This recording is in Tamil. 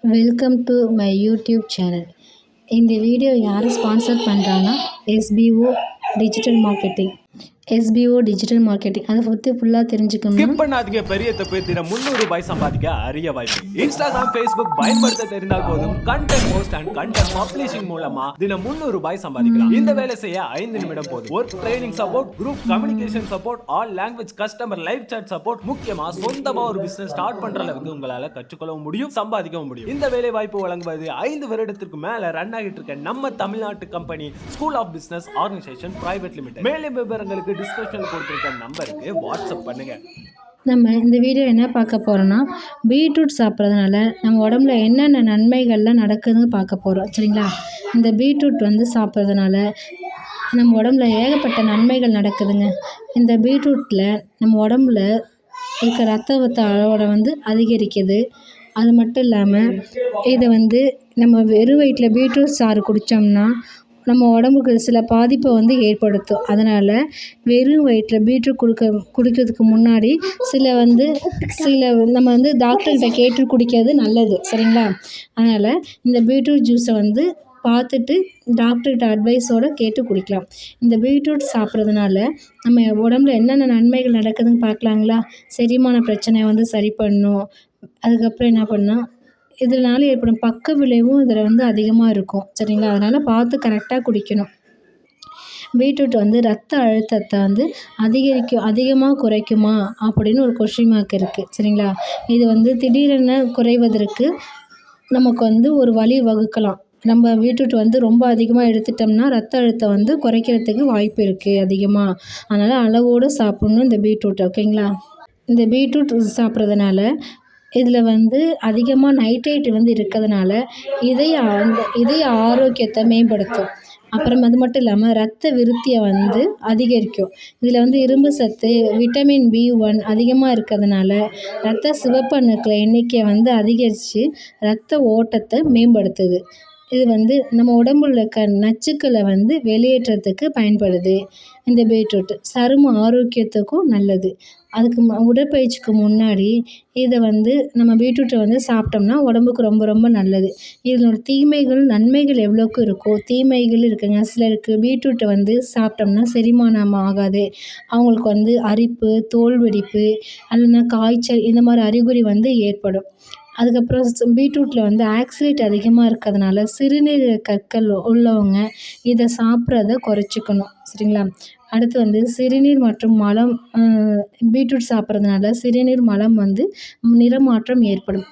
Welcome to my YouTube channel. இந்த வீடியோ யார் ஸ்பான்சர் பண்ணுறாங்கன்னா எஸ்பிஓ டிஜிட்டல் மார்க்கெட்டிங் அதை பற்றி ஃபுல்லாக தெரிஞ்சுக்கணும். ஸ்கிப் பண்ணாதீங்க. பெரிய தப்பு. தினம் 300 ரூபாய் சம்பாதிக்க அரிய வாய்ப்பு. இன்ஸ்டாகிராம், ஃபேஸ்புக் பயன்படுத்த தெரிந்தால் போதும். Content post and content publishing மூலமா தினம் 300 ரூபாய் சம்பாதிக்கலாம். இந்த வேலை செய்ய 5 நிமிடம் போதும். Work training support, group communication support, all language customer live chat support, முக்கியமா சொந்தமா ஒரு பிசினஸ் ஸ்டார்ட் பண்ற அளவுக்கு உங்களால கற்றுக்கொள்ளவும் முடியும், சம்பாதிக்கவும் முடியும். இந்த வேலை வாய்ப்பு வழங்குவது 5 வருடத்திற்கு மேல ரன் ஆகிட்டு இருக்க நம்ம தமிழ்நாட்டு company school of business organisation private limited. மேலும் விவரங்களுக்கு டிஸ்கிரிப்ஷன்ல கொடுத்திருக்க நம்பருக்கு வாட்ஸ்அப் பண்ணுங்க. நம்ம இந்த வீடியோ என்ன பார்க்க போகிறோன்னா, பீட்ரூட் சாப்பிட்றதுனால நம்ம உடம்புல என்னென்ன நன்மைகள்லாம் நடக்குதுன்னு பார்க்க போகிறோம். சரிங்களா? இந்த பீட்ரூட் சாப்பிட்றதுனால நம்ம உடம்புல ஏகப்பட்ட நன்மைகள் நடக்குதுங்க. இந்த பீட்ரூட்டில் நம்ம உடம்புல இருக்க ரத்த அளவோட அதிகரிக்குது. அது மட்டும் இல்லாமல் இதை நம்ம வெறும் வயிற்றில் பீட்ரூட் சாறு குடித்தோம்னா நம்ம உடம்புக்கு சில பாதிப்பை ஏற்படுத்தும். அதனால் வெறும் வயிற்றில் பீட்ரூட் குடிக்கிறதுக்கு முன்னாடி சில நம்ம டாக்டர்கிட்ட கேட்டு குடிக்கிறது நல்லது. சரிங்களா? அதனால் இந்த பீட்ரூட் ஜூஸை பார்த்துட்டு டாக்டர்கிட்ட அட்வைஸோடு கேட்டு குடிக்கலாம். இந்த பீட்ரூட் சாப்பிட்றதுனால நம்ம உடம்புல என்னென்ன நன்மைகள் நடக்குதுன்னு பார்க்கலாங்களா? செரிமான பிரச்சனை சரி பண்ணும். அதுக்கப்புறம் என்ன பண்ணால் இதனால் ஏற்படும் பக்க விளைவும் இதில் அதிகமாக இருக்கும். சரிங்களா? அதனால் பார்த்து கரெக்டாக குடிக்கணும். பீட்ரூட் ரத்த அழுத்தத்தை அதிகமாக குறைக்குமா அப்படின்னு ஒரு கொஸ்டின் மார்க் இருக்குது. சரிங்களா? இது திடீரென குறைவதற்கு நமக்கு ஒரு வழி வகுக்கலாம். நம்ம பீட்ரூட் ரொம்ப அதிகமாக எடுத்துட்டோம்னா ரத்த அழுத்தம் குறைக்கிறதுக்கு வாய்ப்பு இருக்குது அதிகமாக. அதனால் அளவோடு சாப்பிட்ணும் இந்த பீட்ரூட். ஓகேங்களா? இந்த பீட்ரூட் சாப்பிட்றதுனால இதில் அதிகமாக நைட்ரேட் இருக்கிறதுனால இதய ஆரோக்கியத்தை மேம்படுத்தும். அப்புறம் அது மட்டும் இல்லாமல் ரத்த விருத்தியை அதிகரிக்கும். இதில் இரும்பு சத்து, விட்டமின் B1 அதிகமாக இருக்கிறதுனால ரத்த சிவப்பணுக்கள் எண்ணிக்கையை அதிகரித்து ரத்த ஓட்டத்தை மேம்படுத்துது. இது நம்ம உடம்புல இருக்க நச்சுக்களை வெளியேற்றத்துக்கு பயன்படுது. இந்த பீட்ரூட் சரும ஆரோக்கியத்துக்கும் நல்லது. அதுக்கு உடற்பயிற்சிக்கு முன்னாடி இதை நம்ம பீட்ரூட்டை சாப்பிட்டோம்னா உடம்புக்கு ரொம்ப ரொம்ப நல்லது. இதனோட தீமைகள் நன்மைகள் எவ்வளோக்கு இருக்கோ தீமைகள் இருக்குங்க. சிலருக்கு பீட்ரூட்டை சாப்பிட்டோம்னா செரிமானம் ஆகாது. அவங்களுக்கு அரிப்பு, தோல் வெடிப்பு அல்லனா காய்ச்சல் இந்த மாதிரி அறிகுறி ஏற்படும். அதுக்கப்புறம் பீட்ரூட்டில் ஆக்சலேட் அதிகமாக இருக்கிறதுனால சிறுநீரக கற்கள் உள்ளவங்க இதை சாப்பிட்றத குறைச்சிக்கணும். சரிங்களா? அடுத்து சிறுநீர் மற்றும் மலம் பீட்ரூட் சாப்பிட்றதுனால சிறுநீர் மலம் நிறமாற்றம் ஏற்படும்.